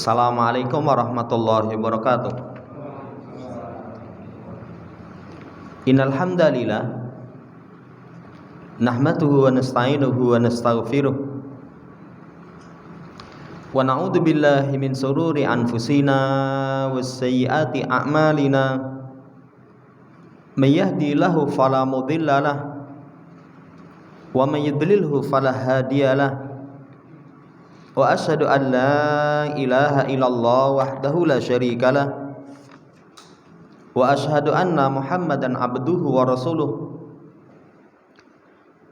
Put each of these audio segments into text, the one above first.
Assalamualaikum warahmatullahi wabarakatuh. Innal hamdalillah nahmaduhu wa nasta'inuhu wa nastaghfiruh wa na'udzu billahi min shururi anfusina wasayyiati a'malina may yahdihillahu fala mudhillalah wa may yudlilhu fala hadiyalah. Wa asyhadu an la ilaha illallah wahdahu la syarikalah wa asyhadu anna Muhammadan abduhu wa rasuluh.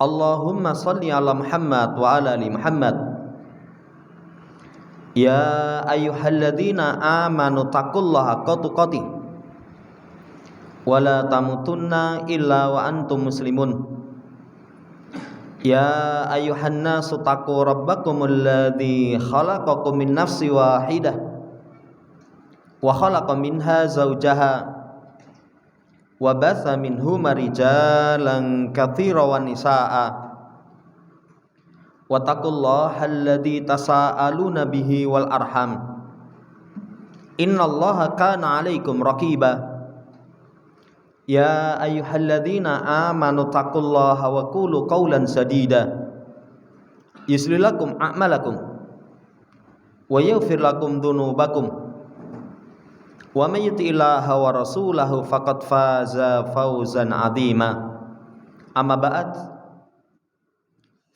Allahumma shalli ala Muhammad wa ala ali Muhammad. Ya ayyuhalladzina amanu taqullaha haqqa tuqatih wa la tamutunna illa wa antum muslimun. Ya ayyuhan nasu taqu rabbakumul ladzi khalaqakum min nafsin wahidah wa khalaqa minha zawjaha wa batha minhuma rijalan katsiran wan nisaa wa taqullaha alladzi tasaaluna bihi wal arham innallaha kana 'alaikum raqiba. Ya ayyuhalladzina amanu taqullaha wa qulu qawlan sadida yuslih lakum a'malakum wa yaghfir lakum dhunubakum wa may yuti'illaha wa rasulahu faqad faza fawzan 'azima. Amma ba'd,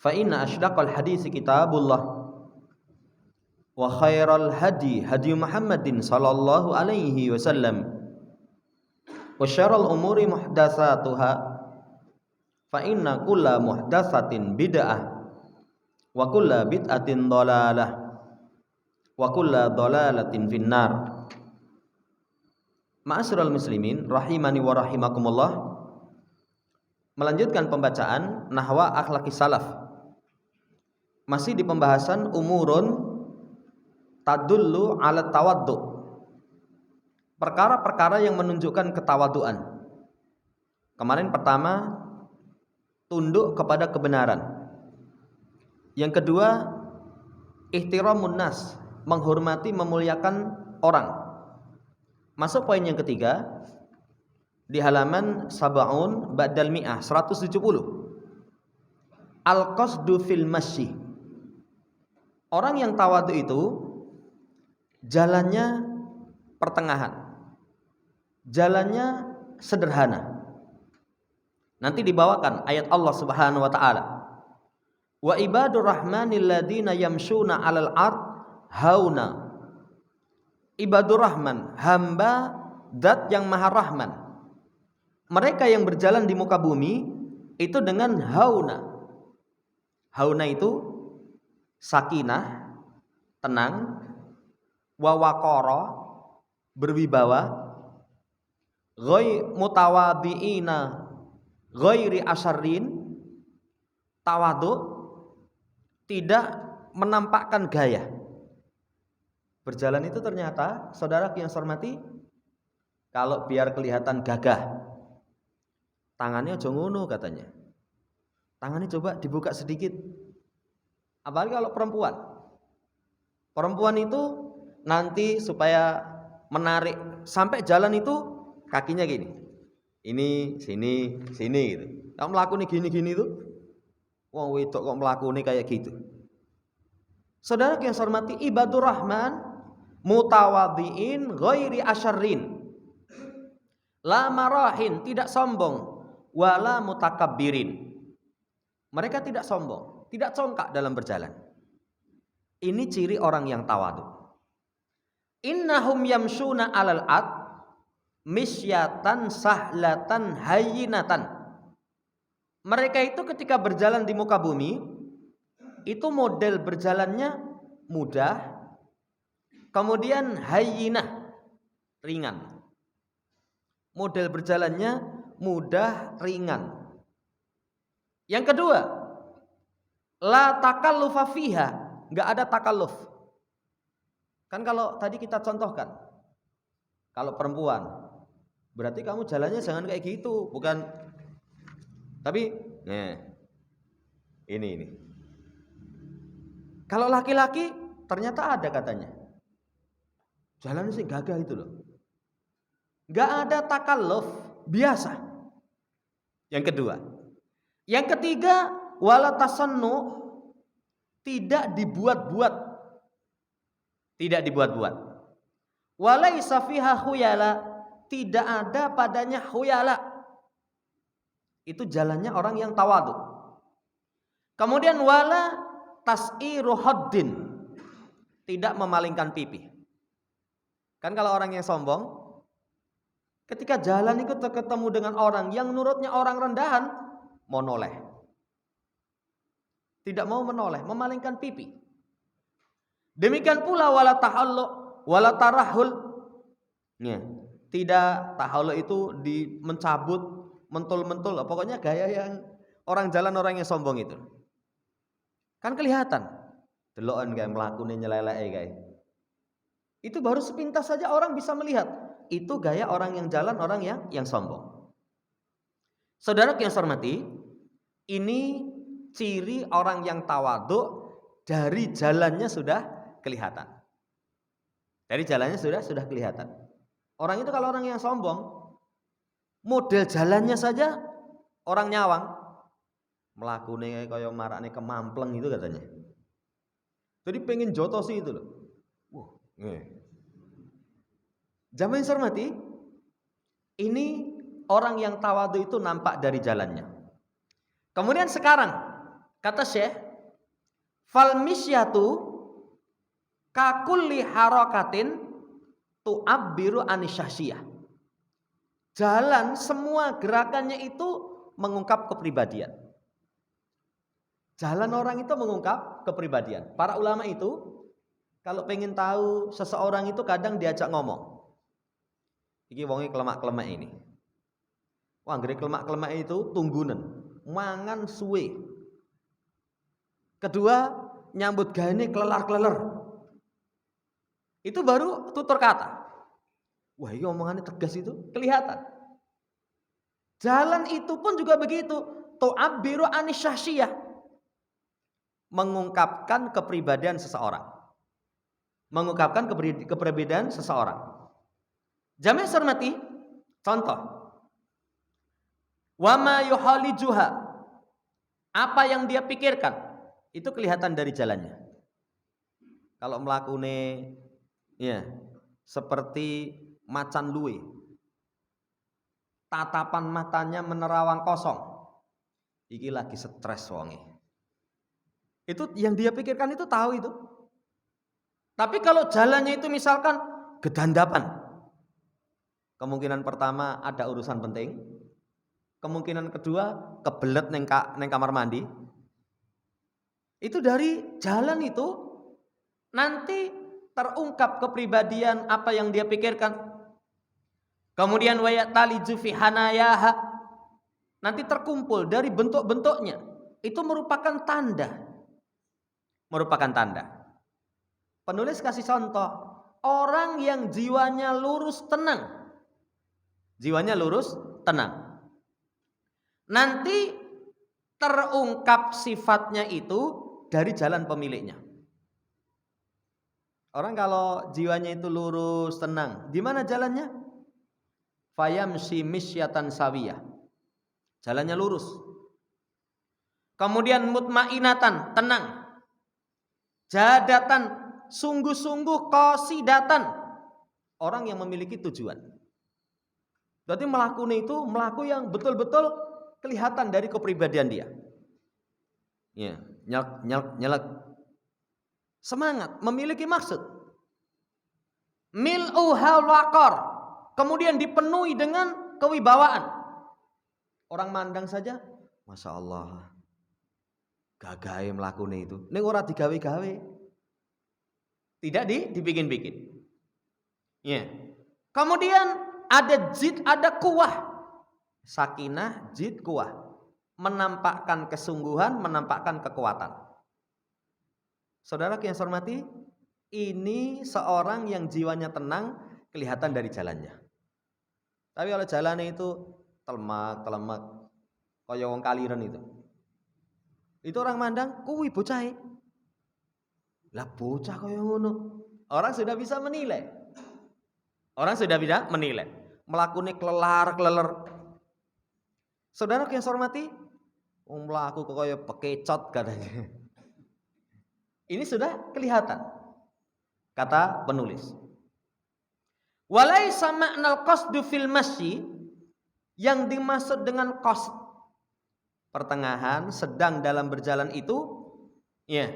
fa inna asydaqal hadits kitabullah wa khairal hadi hadi Muhammadin sallallahu alaihi wasallam wa syarrul umuri muhdatsatuha fa inna kulla muhdatsatin bid'ah wa kulla bid'atin dhalalah wa kulla dhalalatin finnar. Ma'asyiral muslimin rahimani wa rahimakumullah, melanjutkan pembacaan nahwa akhlaqis salaf, masih di pembahasan umurun tadullu ala tawaddu, perkara-perkara yang menunjukkan ketawaduan. Kemarin pertama, tunduk kepada kebenaran. Yang kedua, ihtiramun nas, menghormati, memuliakan orang. Masuk poin yang ketiga di halaman sab'un ba'dal mi'ah 170. Al-qasdu fil masyi. Orang yang tawadu itu jalannya pertengahan, jalannya sederhana. Nanti dibawakan ayat Allah Subhanahu wa taala. Wa ibadur rahmanil ladzina yamshuna 'alal ard hauna. Ibadur rahman, hamba zat yang maha rahman. Mereka yang berjalan di muka bumi itu dengan hauna. Hauna itu sakinah, tenang, wa waqara, berwibawa, mutawadhi'ina ghairi asyarrin, tawadu, tidak menampakkan gaya. Berjalan itu ternyata, saudara yang saya hormati, kalau biar kelihatan gagah, tangannya aja ngono katanya. Tangannya coba dibuka sedikit. Apalagi kalau perempuan. Perempuan itu nanti supaya menarik sampai jalan itu kakinya gini, ini sini sini gitu. Kalau melakoni gini-gini itu, wong wedok kok melakoni kayak gitu. Saudara yang saya hormati, ibadur rahman mutawadhiin ghairi asyarrin, la marahin, tidak sombong, wala mutakabbirin. Mereka tidak sombong, tidak congkak dalam berjalan. Ini ciri orang yang tawadu. Innahum yamshuna 'alal ard misyatan sahlatan hayyinatan. Mereka itu ketika berjalan di muka bumi itu model berjalannya mudah, kemudian hayyinah, ringan. Model berjalannya mudah, ringan. Yang kedua, la takallufa fiha, enggak ada takalluf. Kan kalau tadi kita contohkan, kalau perempuan, berarti kamu jalannya jangan kayak gitu, bukan. Tapi, ini. Kalau laki-laki ternyata ada katanya. Jalan sih gagah itu loh. Nggak ada takalluf, biasa. Yang kedua. Yang ketiga, wala tasannu, tidak dibuat-buat. Tidak dibuat-buat. Walaisa fiha khuyala, tidak ada padanya khuyala. Itu jalannya orang yang tawadhu. Kemudian wala tas'iru haddin, tidak memalingkan pipi. Kan kalau orang yang sombong, ketika jalan itu ketemu dengan orang yang menurutnya orang rendahan, mau noleh. Tidak mau menoleh, memalingkan pipi. Demikian pula wala tahallu, wala tarahul. Ya, tidak tahallu itu mencabut, mentul-mentul, pokoknya gaya yang orang jalan orang yang sombong itu. Kan kelihatan. Deloken kayak mlakune nyeleleke kayak. Itu baru sepintas saja orang bisa melihat. Itu gaya orang yang jalan, orang yang sombong. Saudara yang saya hormati, ini ciri orang yang tawadhu, dari jalannya sudah kelihatan. Dari jalannya sudah kelihatan. Orang itu kalau orang yang sombong, model jalannya saja orang nyawang. Mlakune kaya marakne kemampleng itu katanya. Jadi pengen jotosi itu loh. Wah, Jamaah yang saya hormati, ini orang yang tawadhu itu nampak dari jalannya. Kemudian sekarang kata Syekh, fal misyatu kakulli harakatin tu'abbiru anisyahsiyah. Jalan semua gerakannya itu mengungkap kepribadian. Jalan orang itu mengungkap kepribadian. Para ulama itu kalau pengen tahu seseorang itu kadang diajak ngomong. Iki wonge kelemak-kelemak ini. Wah, anggere kelemak-kelemak itu tunggunen, mangan suwe. Kedua, nyambut gaene klelar-kleler. Itu baru tutur kata. Wah, ini omongannya tegas itu, kelihatan. Jalan itu pun juga begitu. Tu'abbiru anisyahsiyah, mengungkapkan kepribadian seseorang. Mengungkapkan kepribadian seseorang. Jamaah hormati, contoh. Wa ma yuhalijuha, apa yang dia pikirkan, itu kelihatan dari jalannya. Kalau mlakune ya seperti macan luwe, tatapan matanya menerawang kosong, iki lagi stres wonge. Itu yang dia pikirkan itu tahu itu. Tapi kalau jalannya itu misalkan gedandapan, kemungkinan pertama ada urusan penting, kemungkinan kedua kebelet neng kamar mandi. Itu dari jalan itu nanti terungkap kepribadian apa yang dia pikirkan. Kemudian wayat taliju fi hanayaha, nanti terkumpul dari bentuk-bentuknya. Itu merupakan tanda. Merupakan tanda. Penulis kasih contoh, orang yang jiwanya lurus tenang. Jiwanya lurus tenang. Nanti terungkap sifatnya itu dari jalan pemiliknya. Orang kalau jiwanya itu lurus tenang, di mana jalannya? Fayamshi misyatan sawiyah, jalannya lurus. Kemudian mutmainatan, tenang. Jadatan, sungguh-sungguh qasidatan, orang yang memiliki tujuan. Berarti melakukan itu melaku yang betul-betul kelihatan dari kepribadian dia. Ya, nyelek. Semangat, memiliki maksud. Mil'uhal waqar, kemudian dipenuhi dengan kewibawaan. Orang mandang saja, Masya Allah, gagahe melakukan itu. Ini ora digawe-gawe, tidak dibikin-bikin. Ya. Kemudian ada jid, ada kuwah. Sakinah, jid, kuwah, menampakkan kesungguhan, menampakkan kekuatan. Saudara yang saya hormati, ini seorang yang jiwanya tenang, kelihatan dari jalannya. Tapi kalau jalannya itu telemak, kaya wong kaliren itu orang mandang kuwi bocahe. Lah bocah kaya ngono. Orang sudah bisa menilai. Orang sudah bisa menilai. Melakukan kelelar. Saudara yang saya hormati, melaku kok kayak pekecot katanya. Ini sudah kelihatan. Kata penulis. Walaisa ma'nal qasdu fil masyi, yang dimaksud dengan qasd pertengahan, sedang dalam berjalan itu ya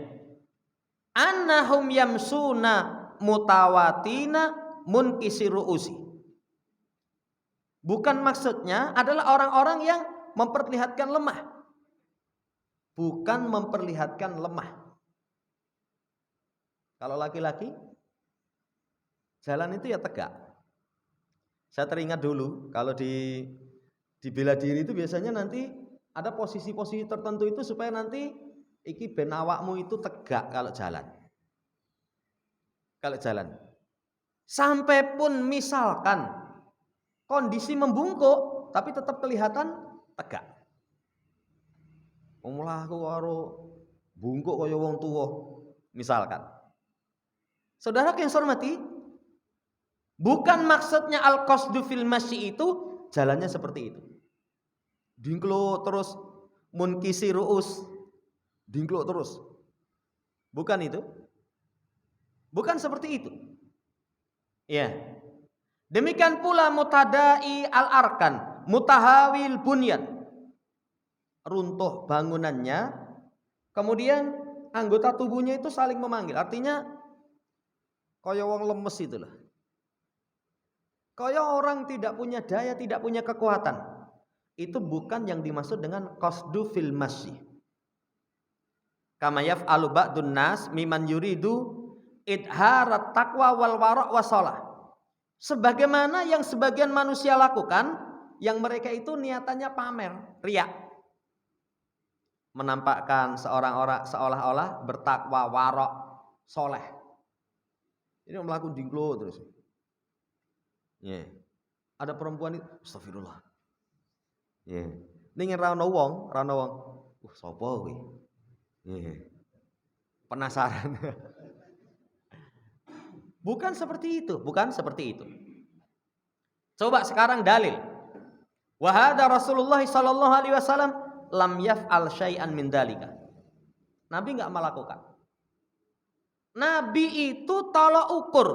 annahum yamsuna mutawatina munkisi ru'usi. Bukan maksudnya adalah orang-orang yang memperlihatkan lemah. Bukan memperlihatkan lemah. Kalau laki-laki jalan itu ya tegak. Saya teringat dulu kalau di bela diri itu biasanya nanti ada posisi-posisi tertentu itu supaya nanti iki ben awakmu itu tegak kalau jalan. Kalau jalan. Sampai pun misalkan kondisi membungkuk tapi tetap kelihatan tegak. Wong mlaku karo bungkuk kaya wong tuwa misalkan. Saudara yang saya hormati, bukan maksudnya al-qasdu fil masyi itu jalannya seperti itu. Dingkluk terus munkisi ru'us, dingkluk terus. Bukan itu. Bukan seperti itu. Ya. Demikian pula mutadai al-arkan, mutahawil bunyan. Runtuh bangunannya, kemudian anggota tubuhnya itu saling memanggil. Artinya kaya wong lemes itulah. Kaya orang tidak punya daya, tidak punya kekuatan. Itu bukan yang dimaksud dengan qasdu fil masyi. Kama yaf'alu ba'dun nas miman yuridu idharat taqwa wal wara' wasalah. Sebagaimana yang sebagian manusia lakukan, yang mereka itu niatannya pamer, riya. Menampakkan seolah-olah bertakwa, wara', soleh. Ini melakukan dingklo terus. Yeah. Ada perempuan itu, astagfirullah. Yeah. Ning ra ono wong. Sapa kuwi? Yeah. Penasaran. Bukan seperti itu. Coba sekarang dalil. Wa hadza Rasulullah sallallahu alaihi wasallam lam yaf'al syai'an min dalika. Nabi enggak melakukan. Nabi itu tolak ukur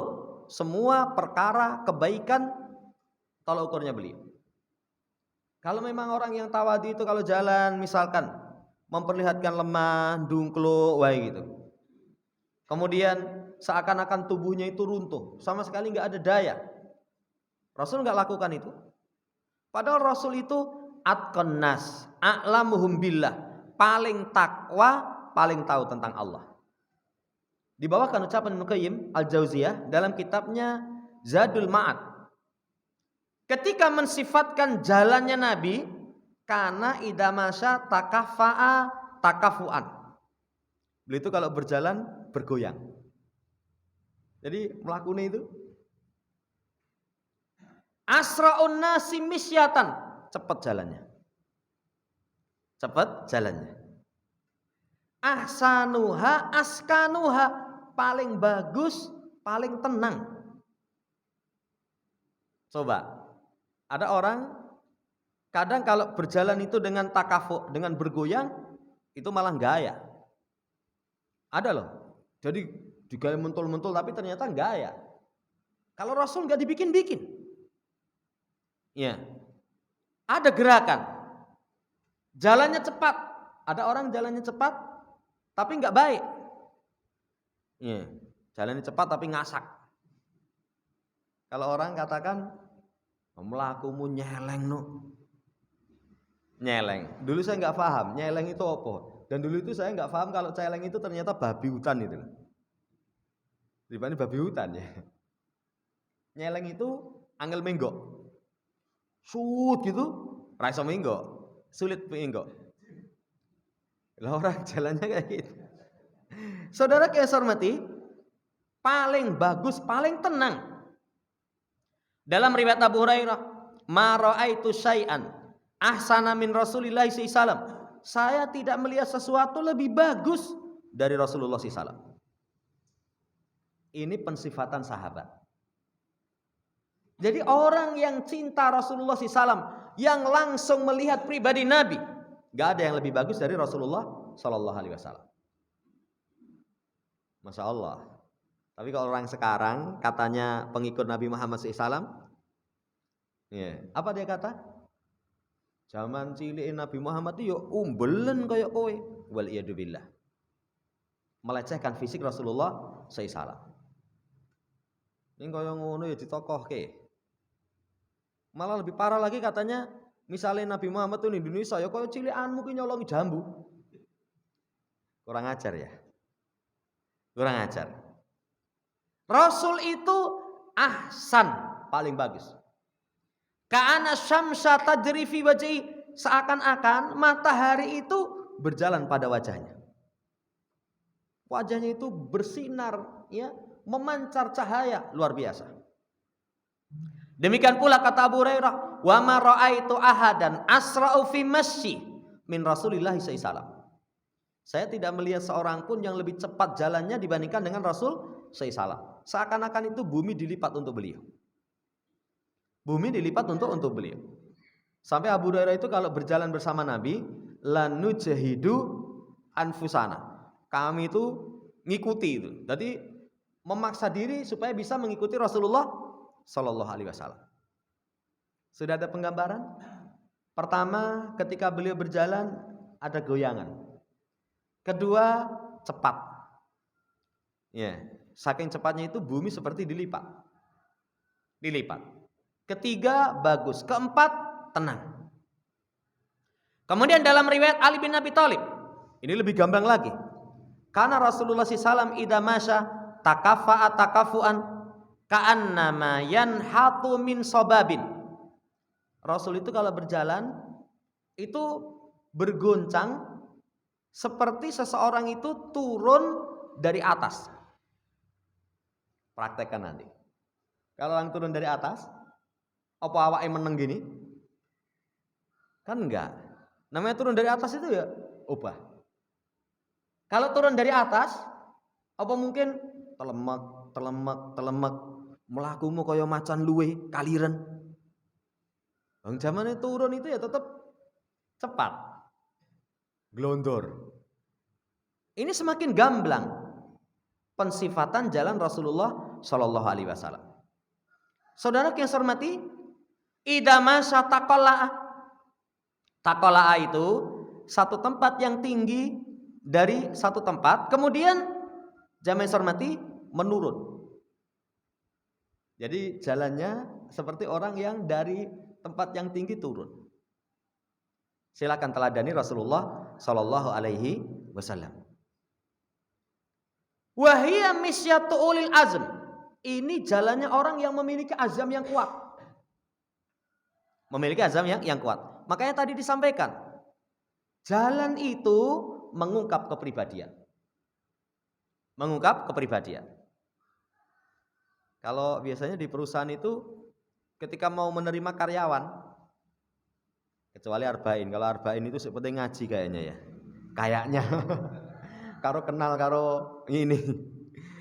semua perkara kebaikan, tolak ukurnya beliau. Kalau memang orang yang tawadi itu kalau jalan misalkan memperlihatkan lemah, dungkluk, wae gitu. Kemudian seakan-akan tubuhnya itu runtuh, sama sekali nggak ada daya. Rasul nggak lakukan itu. Padahal Rasul itu atqan nas, a'lamuhum billah, paling takwa, paling tahu tentang Allah. Dibawakan ucapan Ibnu Qayyim Al-Jauziyah dalam kitabnya Zadul Ma'ad. Ketika mensifatkan jalannya Nabi, karena idza masya takaffa'a takafuan. Beliau itu kalau berjalan bergoyang. Jadi melakukan itu asra'un nasi misyatan, cepat jalannya. Ahsanuha askanuha, paling bagus, paling tenang. Coba, ada orang kadang kalau berjalan itu dengan takafu, dengan bergoyang, itu malah gaya. Ada loh. Jadi digaya mentul-mentul tapi ternyata gaya. Kalau Rasul nggak dibikin-bikin. Ya. Ada gerakan. Jalannya cepat. Ada orang jalannya cepat tapi nggak baik. Ya. Jalannya cepat tapi ngasak. Kalau orang katakan melakumu nyeleng no. Nyeleng. Dulu saya nggak paham nyeleng itu apa. Dan dulu itu saya nggak paham kalau celeng itu ternyata babi hutan itu. Dibanding babi hutan ya. Nyeleng itu angel menggok. Sut gitu, ra iso menggok. Sulit menggok. Lah orang jalannya kayak gitu. Saudara yang saya hormati, paling bagus, paling tenang. Dalam riwayat Abu Hurairah, ma ra'aitu syai'an ahsana min Rasulillah sallallahu alaihi wasallam. Saya tidak melihat sesuatu lebih bagus dari Rasulullah SAW. Ini pensifatan sahabat. Jadi orang yang cinta Rasulullah SAW, yang langsung melihat pribadi Nabi, gak ada yang lebih bagus dari Rasulullah SAW. Masya Allah. Tapi kalau orang sekarang katanya pengikut Nabi Muhammad SAW, ya, apa dia kata? Zaman cilik Nabi Muhammad itu ya umbelen kayak kowe. Wal iyadu billah. Melecehkan fisik Rasulullah SAW. Ini kaya ngono ya ditokohke. Malah lebih parah lagi katanya, misalnya Nabi Muhammad tuh di Indonesia ya kaya cilikanmu ki nyolongi jambu. Kurang ajar ya. Kurang ajar. Rasul itu ahsan, paling bagus. Ka'ana syamsa tajri fi wajhi, seakan-akan matahari itu berjalan pada wajahnya. Wajahnya itu bersinar, ya, memancar cahaya luar biasa. Demikian pula kata Abu Hurairah, wa ma ra'aitu ahadan asra'u fi masyi min Rasulillah sallallahu. Saya tidak melihat seorang pun yang lebih cepat jalannya dibandingkan dengan Rasul sallallahu. Seakan-akan itu bumi dilipat untuk beliau. Bumi dilipat untuk beliau. Sampai Abu Hurairah itu kalau berjalan bersama Nabi, lanujahidu anfusana. Kami itu ngikuti itu. Jadi memaksa diri supaya bisa mengikuti Rasulullah Sallallahu Alaihi Wasallam. Sudah ada penggambaran? Pertama, ketika beliau berjalan ada goyangan. Kedua, cepat. Ya, saking cepatnya itu bumi seperti dilipat. Ketiga, bagus. Keempat, tenang. Kemudian dalam riwayat Ali bin Abi Thalib, ini lebih gamblang lagi. Karena Rasulullah SAW idza masya takafa'a takafuan ka'annama yanhatu min sababin. Rasul itu kalau berjalan itu bergoncang seperti seseorang itu turun dari atas. Praktekkan nanti. Kalau orang turun dari atas, apa awake meneng gini? Kan enggak. Namanya turun dari atas itu ya ubah. Kalau turun dari atas, apa mungkin telemek melakumu kaya macan luwe kaliren. Bang zamannya turun itu ya tetap cepat, glondor. Ini semakin gamblang pensifatan jalan Rasulullah Shallallahu Alaihi Wasallam. Saudara yang saya hormati, idamasa taqallaa itu satu tempat yang tinggi dari satu tempat, kemudian jamaah yang hormati menurun. Jadi jalannya seperti orang yang dari tempat yang tinggi turun. Silakan teladani Rasulullah Sallallahu Alaihi Wasallam. Wahia misyatu ulil azm. Ini jalannya orang yang memiliki azam yang kuat. Memiliki azam yang kuat. Makanya tadi disampaikan, jalan itu mengungkap kepribadian. Mengungkap kepribadian. Kalau biasanya di perusahaan itu ketika mau menerima karyawan, kecuali arba'in. Kalau arba'in itu seperti ngaji kayaknya ya. Kayaknya. Karo kenal karo ini.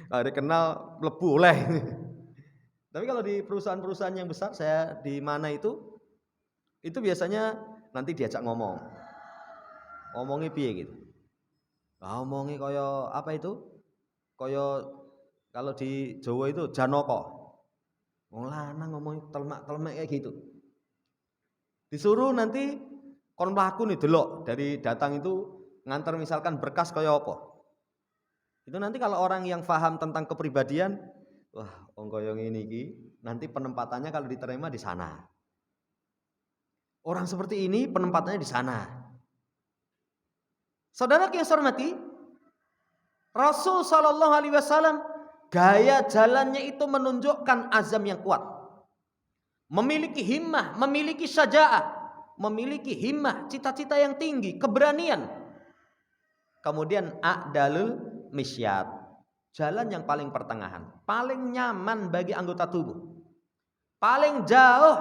Kalau kenal mlebu oleh. Tapi kalau di perusahaan-perusahaan yang besar, saya di mana itu biasanya nanti diajak ngomong. Ngomongnya piye gitu. Ngomongnya kaya apa itu? Kaya kalau di Jawa itu janaka. Wong lanang ngomong telemak-telemek kayak gitu. Disuruh nanti kon mlaku nih delok dari datang itu ngantar misalkan berkas kaya apa. Itu nanti kalau orang yang paham tentang kepribadian, wah wong kaya ngene iki nanti penempatannya kalau diterima di sana. Orang seperti ini penempatannya di sana. Saudara yang saya hormati, Rasul Shallallahu Alaihi Wasallam gaya jalannya itu menunjukkan azam yang kuat, memiliki himmah, memiliki syaja'ah, memiliki himmah, cita-cita yang tinggi, keberanian. Kemudian a'dalul misyat, jalan yang paling pertengahan, paling nyaman bagi anggota tubuh, paling jauh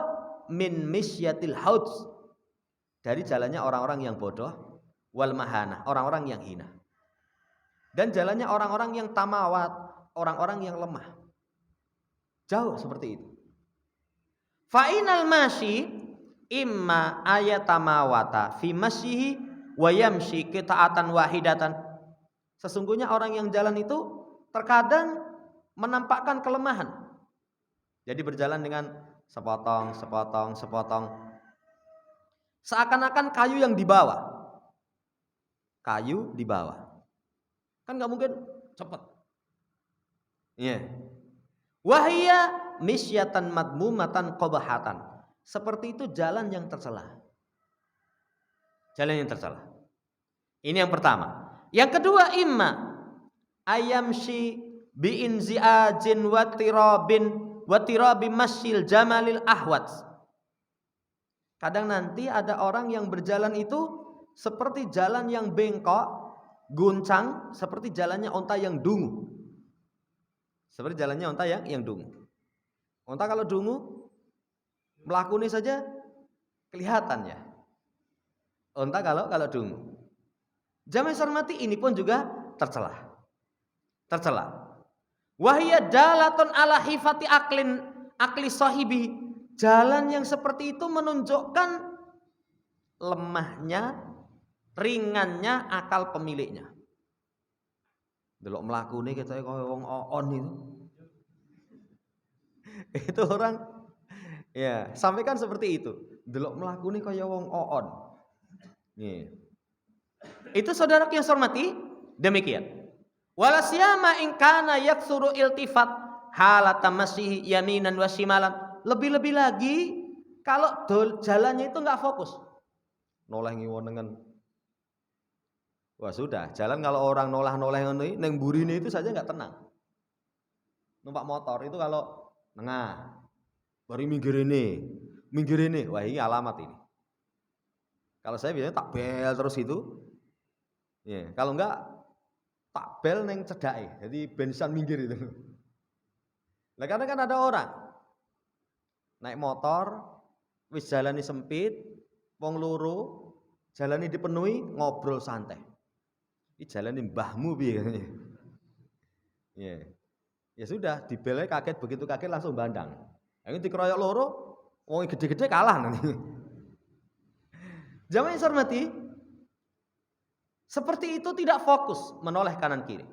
min misyatil hauds, dari jalannya orang-orang yang bodoh, wal mahana, orang-orang yang hina, dan jalannya orang-orang yang tamawat, orang-orang yang lemah. Jauh seperti itu. Fa'inal masyi imma ayatamawata fi masyihi wa yamshi qita'atan wahidatan. Sesungguhnya orang yang jalan itu terkadang menampakkan kelemahan. Jadi berjalan dengan sepotong. Seakan-akan kayu yang dibawa. Kayu dibawa. Kan nggak mungkin cepat. Iya. Wahia misyatan madmumatan qabahatan. Seperti itu jalan yang tercela. Jalan yang tercela. Ini yang pertama. Yang kedua, imma ayamshi bi inzi'ajin wa tirabi masyil jamalil ahwat. Kadang nanti ada orang yang berjalan itu seperti jalan yang bengkok, guncang, seperti jalannya onta yang dungu. Seperti jalannya onta yang dungu. Onta kalau dungu melakuni saja kelihatan ya. Onta kalau dungu. Jamaah hormati, ini pun juga tercela. Wahia dalatun ala hifati akli sahibi. Jalan yang seperti itu menunjukkan lemahnya, ringannya akal pemiliknya. Delok mlakune ketoke kaya wong oon itu. Itu orang ya, sampaikan seperti itu. Delok mlakune kaya wong oon. Nih. Itu saudara yang saya hormati, demikian. Walasiyama in kana yaksuru iltifat halata masih yaminan wa shimalan. Lebih-lebih lagi kalau jalannya itu enggak fokus. Noleh ngiwonengen. Wah sudah, jalan kalau orang noleh ngene ning burine itu saja enggak tenang. Numpak motor itu kalau nengah, baru minggir ini, wah ini alamat ini. Kalau saya biasanya tak bel terus itu. Ya, kalau enggak tak bel neng cedake. Jadi bensin minggir itu. Lah karena kan ada orang naik motor wis jalani sempit, wong loro, jalani dipenuhi, ngobrol santai. Iki jalane mbahmu piye katanya. Ya. Ya sudah, dibelnya kaget, begitu kaget langsung bandang. Yang dikeroyok loro, wong gede-gede kalah nanti. Jamaah yang hormati, seperti itu tidak fokus menoleh kanan kiri.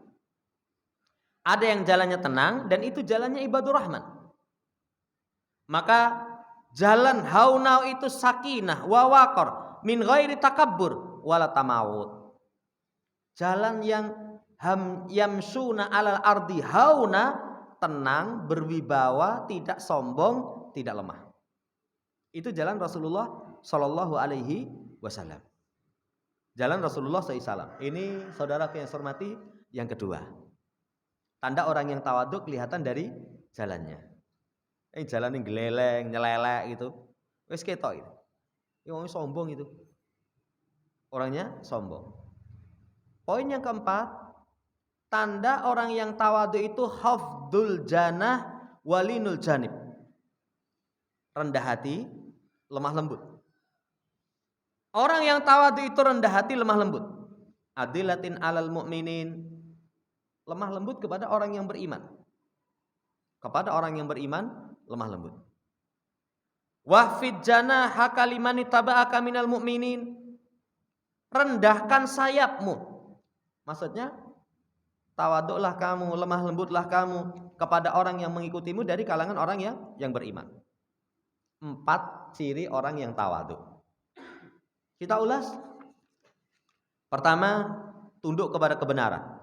Ada yang jalannya tenang dan itu jalannya ibadur rahman. Maka jalan haunau itu sakinah wa waqar min ghairi takabbur wala tamawud. Jalan yang yamsuna alal ardi hauna, tenang, berwibawa, tidak sombong, tidak lemah. Itu jalan Rasulullah sallallahu alaihi wasallam. Jalan Rasulullah SAW. Ini saudara yang saya hormati, yang kedua. Tanda orang yang tawadhu kelihatan dari jalannya. Ini jalan yang geleleng, nyelelek gitu. Wis ketok itu. Ini orang sombong itu. Orangnya sombong. Poin yang keempat, tanda orang yang tawadhu itu hafdzul janah walinul janib. Rendah hati, lemah lembut. Orang yang tawadhu itu rendah hati, lemah lembut. Adilatin alal mu'minin. Lemah lembut kepada orang yang beriman. Kepada orang yang beriman, lemah lembut. Wahfid janahaka liman ittaba'aka minal mu'minin. Rendahkan sayapmu. Maksudnya, tawaduklah kamu, lemah lembutlah kamu kepada orang yang mengikutimu dari kalangan orang yang beriman. 4 ciri orang yang tawadhu. Kita ulas. Pertama, tunduk kepada kebenaran.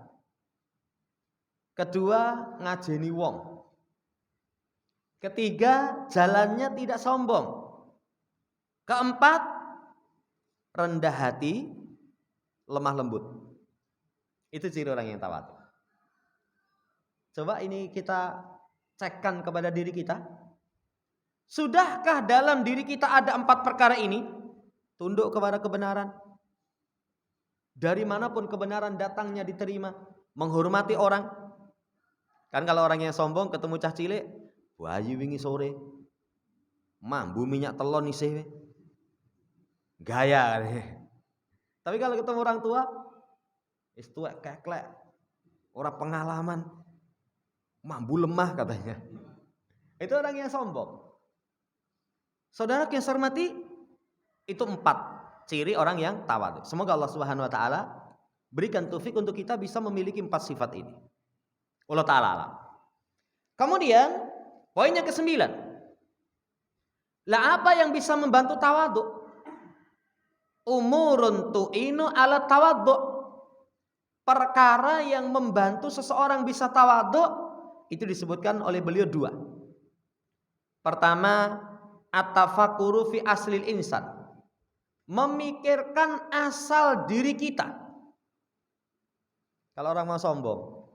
Kedua, ngajeni wong. Ketiga, jalannya tidak sombong. Keempat, rendah hati, lemah lembut. Itu ciri orang yang tawadhu. Coba ini kita cekkan kepada diri kita. Sudahkah dalam diri kita ada 4 perkara ini? Tunduk kepada kebenaran. Dari manapun kebenaran datangnya diterima. Menghormati orang. Kan kalau orang yang sombong ketemu cah cilik, wayu wingi sore, mambu minyak telon isih. Gaya. Tapi kalau ketemu orang tua, wis tuwek keklek, ora pengalaman, mambu lemah katanya. Itu orang yang sombong. Saudara yang saya hormati, itu 4 ciri orang yang tawadhu. Semoga Allah Subhanahu wa taala berikan taufik untuk kita bisa memiliki 4 sifat ini. Allah taala alam. Kemudian poin yang ke-9. Lah apa yang bisa membantu tawadhu? Umurun tu'inu ala tawadhu. Perkara yang membantu seseorang bisa tawadhu itu disebutkan oleh beliau 2. Pertama, at-tafakkuru fi aslil insan. Memikirkan asal diri kita. Kalau orang mau sombong,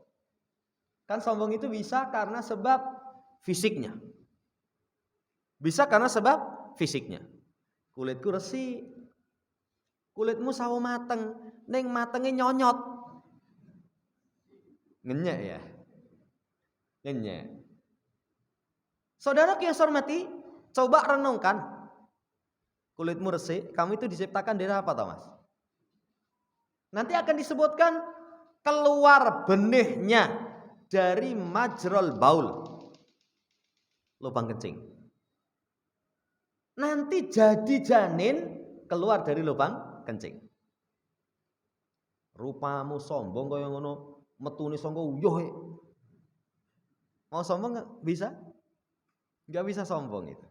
kan sombong itu bisa karena sebab fisiknya. Bisa karena sebab fisiknya. Kulitku resik, kulitmu sawo mateng, ning matenge nyonyot. Ngenyek ya. Ngenyek. Saudara yang saya hormati, coba renungkan. Kulitmu resik, kamu itu diciptakan dari apa, Thomas? Nanti akan disebutkan keluar benihnya dari majrol baul, lubang kencing. Nanti jadi janin keluar dari lubang kencing. Rupamu sombong kaya ngono, metune sangka uyuh. Mau sombong nggak bisa? Nggak bisa sombong itu.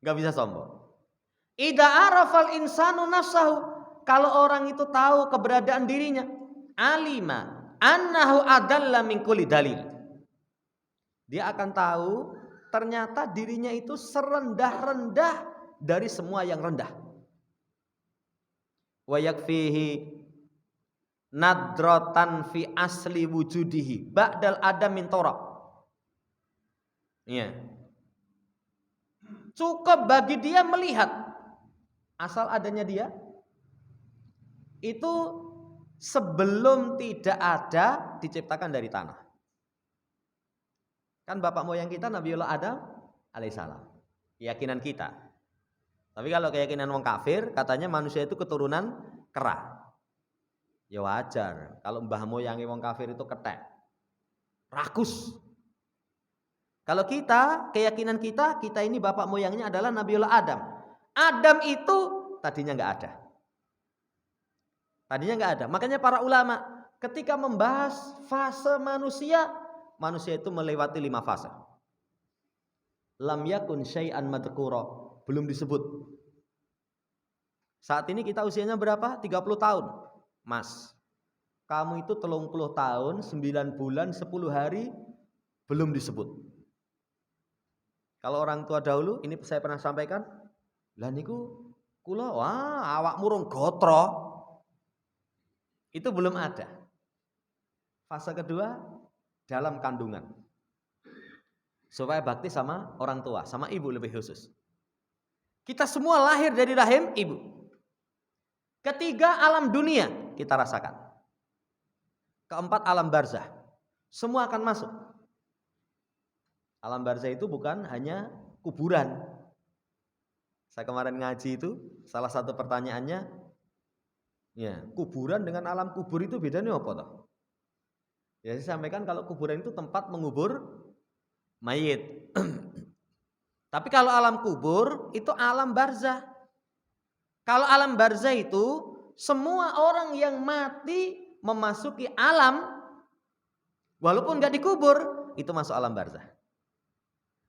Nggak bisa sombong. Idza arafal insanu nafsahu, kalau orang itu tahu keberadaan dirinya, alima annahu adalla min kulli dalil. Dia akan tahu ternyata dirinya itu serendah-rendah dari semua yang rendah. Wa yakfihi nadratan fi asli wujudihi ba'dal adam min turab. Iya. Cukup bagi dia melihat asal adanya dia itu sebelum tidak ada diciptakan dari tanah. Kan bapak moyang kita Nabiullah Adam alaihissalam. Keyakinan kita. Tapi kalau keyakinan wong kafir katanya manusia itu keturunan kera. Ya wajar. Kalau mbah moyangi wong kafir itu ketek, rakus. Kalau kita, keyakinan kita ini bapak moyangnya adalah Nabiullah Adam. Adam itu tadinya nggak ada. Tadinya nggak ada. Makanya para ulama ketika membahas fase manusia, manusia itu melewati 5 fase. Lam yakun syai'an madhkura, belum disebut. Saat ini kita usianya berapa? 30 tahun. Mas, kamu itu 30 tahun, 9 bulan, 10 hari belum disebut. Kalau orang tua dahulu, ini saya pernah sampaikan, lah niku kula wah awak murung gotro. Itu belum ada. Fase kedua dalam kandungan. Supaya bakti sama orang tua, sama ibu lebih khusus. Kita semua lahir dari rahim ibu. Ketiga alam dunia kita rasakan. Keempat alam barzah. Semua akan masuk. Alam barzah itu bukan hanya kuburan. Saya kemarin ngaji itu salah satu pertanyaannya, ya kuburan dengan alam kubur itu bedanya apa toh? Ya saya sampaikan kalau kuburan itu tempat mengubur mayit. Tapi kalau alam kubur itu alam barzah. Kalau alam barzah itu semua orang yang mati memasuki alam walaupun nggak dikubur itu masuk alam barzah.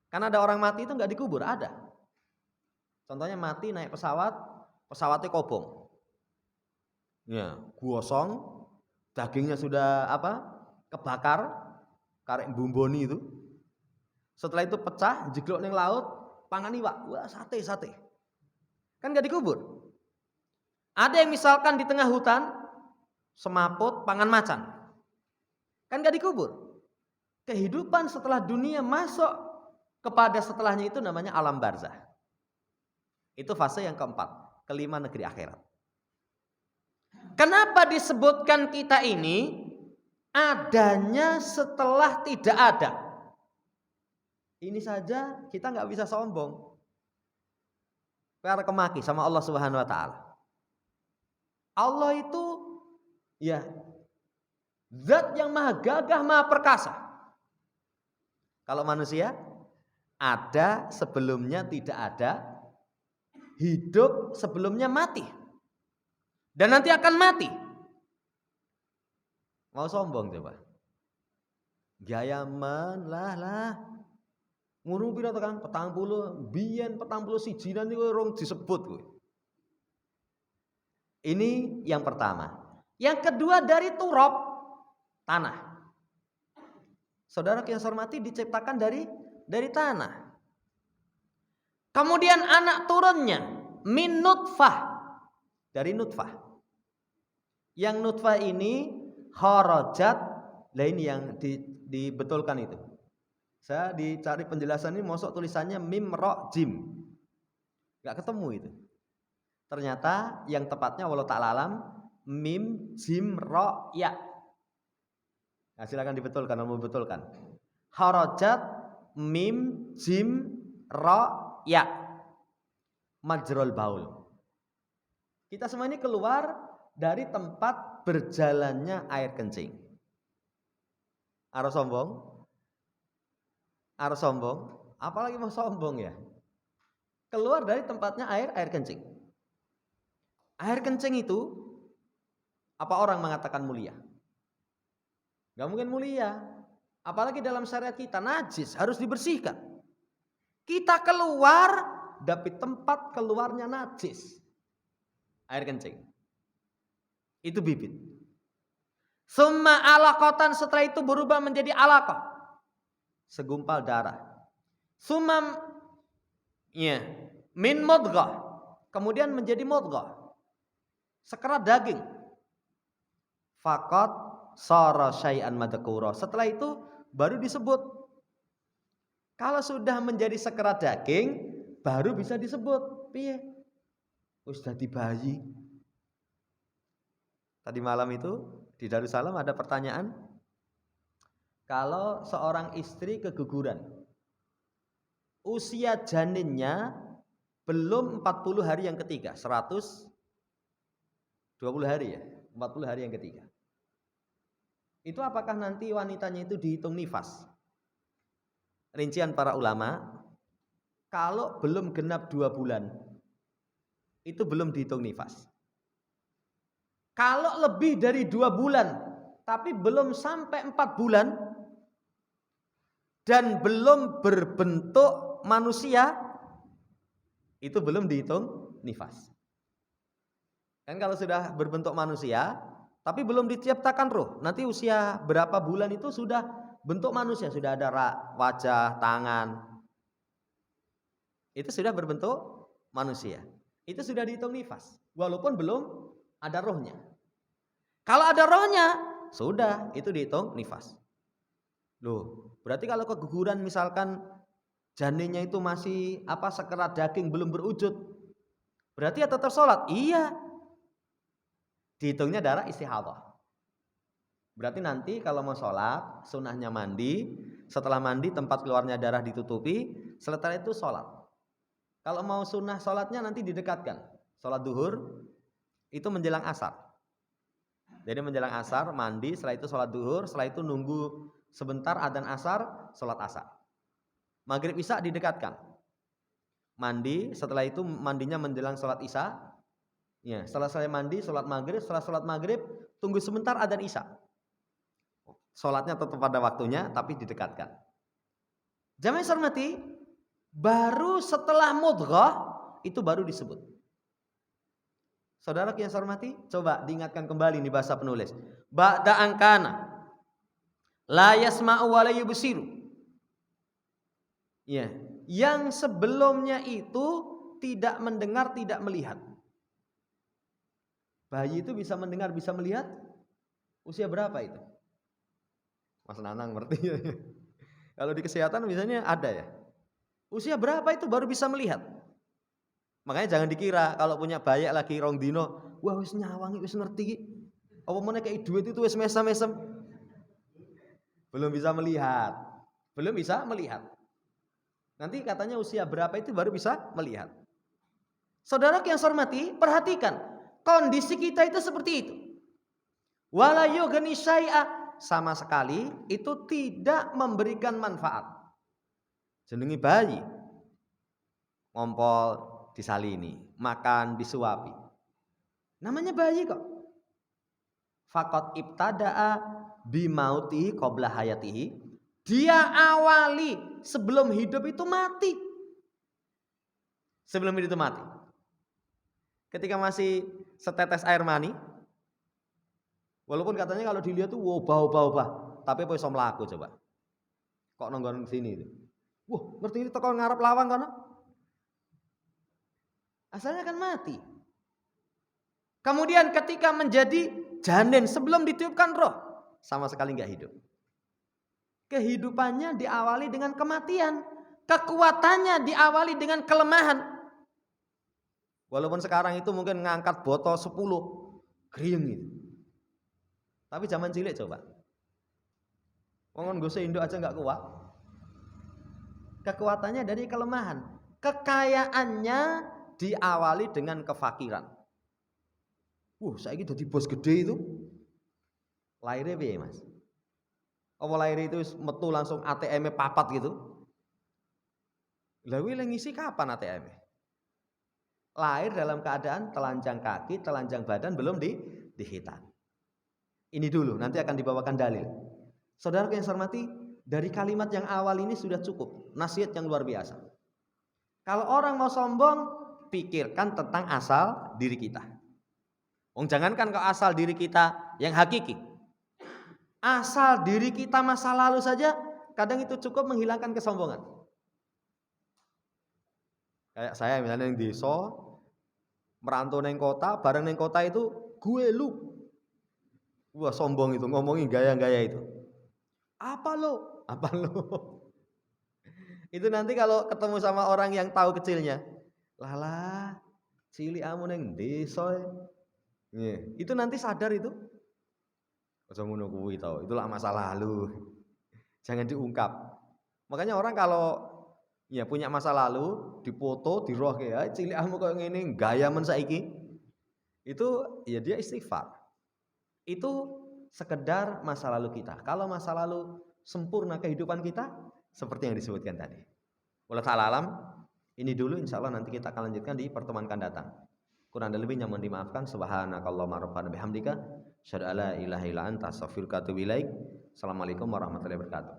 Karena ada orang mati itu nggak dikubur, ada. Contohnya mati naik pesawat, pesawatnya kobong. Ya, gosong, dagingnya sudah apa? Kebakar, karek bumboni itu. Setelah itu pecah, jeglok ning laut, pangan iwak. Wah, sate. Kan enggak dikubur. Ada yang misalkan di tengah hutan, semaput, pangan macan. Kan enggak dikubur. Kehidupan setelah dunia masuk kepada setelahnya itu namanya alam barzah. Itu fase yang keempat, kelima negeri akhirat. Kenapa disebutkan kita ini adanya setelah tidak ada? Ini saja kita nggak bisa sombong. Karena kemaki sama Allah Subhanahu Wa Taala. Allah itu ya zat yang maha gagah, maha perkasa. Kalau manusia Ada sebelumnya tidak ada, hidup sebelumnya mati, dan nanti akan mati. Mau sombong coba? Gayaman lah. Ngurung pira to Kang? 40, biyen 41 nanti rong disebut kowe. Ini yang pertama. Yang kedua dari turab, tanah. Saudara yang saya hormati, diciptakan dari tanah. Kemudian anak turunnya min nutfah, dari nutfah. Yang nutfah ini kharajat, lain yang dibetulkan itu. Saya dicari penjelasan ini, mosok tulisannya mim ro jim, nggak ketemu itu. Ternyata yang tepatnya walau ta'ala alam mim jim ro ya. Nah, silakan dibetulkan, mau betulkan. Kharajat mim jim ro ya, majrul baul. Kita semua ini keluar dari tempat berjalannya air kencing. Arah sombong? Arah sombong? Apalagi mau sombong ya? Keluar dari tempatnya air kencing. Air kencing itu, apa orang mengatakan mulia? Gak mungkin mulia. Apalagi dalam syariat kita, najis, harus dibersihkan. Kita keluar dari tempat keluarnya najis, air kencing. Itu bibit. Summa alaqatan, setelah itu berubah menjadi alaqah, segumpal darah. Summa min mudghah, kemudian menjadi mudghah, sekerat daging. Faqat sara syai'an madhkura. Setelah itu baru disebut. Kalau sudah menjadi sekerat daging, baru bisa disebut. Piye? Wis dadi bayi. Tadi malam itu di Darussalam ada pertanyaan. Kalau seorang istri keguguran, usia janinnya belum 40 hari yang ketiga, 120 hari ya, 40 hari yang ketiga. Itu apakah nanti wanitanya itu dihitung nifas? Rincian para ulama, kalau belum genap 2 bulan, itu belum dihitung nifas. Kalau lebih dari 2 bulan, tapi belum sampai 4 bulan, dan belum berbentuk manusia, itu belum dihitung nifas. Kan kalau sudah berbentuk manusia, tapi belum diciptakan roh, nanti usia berapa bulan itu sudah bentuk manusia, sudah ada wajah, tangan, itu sudah berbentuk manusia, itu sudah dihitung nifas, walaupun belum ada rohnya. Kalau ada rohnya, sudah, itu dihitung nifas. Loh, berarti kalau keguguran misalkan janinnya itu masih sekerat daging, belum berwujud, berarti ya tetap sholat? Iya. Dihitungnya darah istihadah. Berarti nanti kalau mau sholat, sunnahnya mandi. Setelah mandi tempat keluarnya darah ditutupi. Setelah itu sholat. Kalau mau sunnah sholatnya nanti didekatkan. Sholat duhur itu menjelang asar. Jadi menjelang asar mandi, setelah itu sholat duhur, setelah itu nunggu sebentar adzan asar, sholat asar. Maghrib isya didekatkan. Mandi, setelah itu mandinya menjelang sholat isya. Ya, setelah saya mandi, sholat maghrib, setelah sholat maghrib, tunggu sebentar adzan isya. Sholatnya tetap pada waktunya, tapi didekatkan. Jamaah hormati, baru setelah mudghah, itu baru disebut. Saudara yang saya hormati, coba diingatkan kembali nih bahasa penulis. Ba'da angkana, la yasma'u wa la yubsiru. Ya, yang sebelumnya itu tidak mendengar, tidak melihat. Bayi itu bisa mendengar, bisa melihat. Usia berapa itu? Mas Nanang berarti. Kalau di kesehatan biasanya ada ya. Usia berapa itu baru bisa melihat? Makanya jangan dikira kalau punya bayi lagi rong dino, wah wis nyawangi, wis ngerti. Apa meneh kayak duit itu wis mesem-mesem. Belum bisa melihat. Belum bisa melihat. Nanti katanya usia berapa itu baru bisa melihat. Saudara yang saya hormati, perhatikan. Kondisi kita itu seperti itu. Wala yughni syai'a, sama sekali itu tidak memberikan manfaat. Jenengi bayi. Ngompol disalini, makan disuapi. Namanya bayi kok. Faqad ibtada'a bimautihi qabla hayatihi. Dia awali sebelum hidup itu mati. Sebelum hidup itu mati. Ketika masih setetes air mani, walaupun katanya kalau dilihat tuh wow, bau, tapi apa iso mlaku coba. Kok nonggon sini itu. Wah, ngerti ini teko ngarep lawang kono. Asalnya kan mati. Kemudian ketika menjadi janin sebelum ditiupkan roh, sama sekali enggak hidup. Kehidupannya diawali dengan kematian. Kekuatannya diawali dengan kelemahan. Walaupun sekarang itu mungkin ngangkat botol 10 krieng gitu. Tapi zaman cilik coba. Wong nggo induk aja enggak kuat. Kekuatannya dari kelemahan. Kekayaannya diawali dengan kefakiran. Saiki dadi bos gede itu. Lahirnya piye, Mas? Apa lahir itu metu langsung ATM-nya papat gitu? Lah kuwi ngisi kapan ATM-nya? Lahir dalam keadaan telanjang kaki, telanjang badan belum dihitan. Ini dulu, nanti akan dibawakan dalil. Saudara yang saya hormati, dari kalimat yang awal ini sudah cukup. Nasihat yang luar biasa. Kalau orang mau sombong, pikirkan tentang asal diri kita. Jangankan kau asal diri kita yang hakiki. Asal diri kita masa lalu saja, kadang itu cukup menghilangkan kesombongan. Kayak saya misalnya yang desa, merantau neng kota, bareng neng kota itu gue lu. Wah sombong itu, ngomongin gaya-gaya itu. Apa lo? Itu nanti kalau ketemu sama orang yang tahu kecilnya, lala, cilik amu neng desa. Itu nanti sadar itu. Aja ngono kuwi to, itulah masa lalu. Jangan diungkap. Makanya orang kalau punya masa lalu, dipoto, dirohke ya, cilik amu koyo ngene, gaya men saiki. Itu dia istighfar. Itu sekedar masa lalu kita. Kalau masa lalu sempurna kehidupan kita, seperti yang disebutkan tadi. Wallahu ta'ala alam, ini dulu insyaallah nanti kita akan lanjutkan di pertemuan akan datang. Kurang dan lebihnya mohon dimaafkan. Subhanakallahumma rabbana bihamdika, asyhadu alla ilaha illa anta, astaghfiruka wa atubu ilaik. Assalamualaikum warahmatullahi wabarakatuh.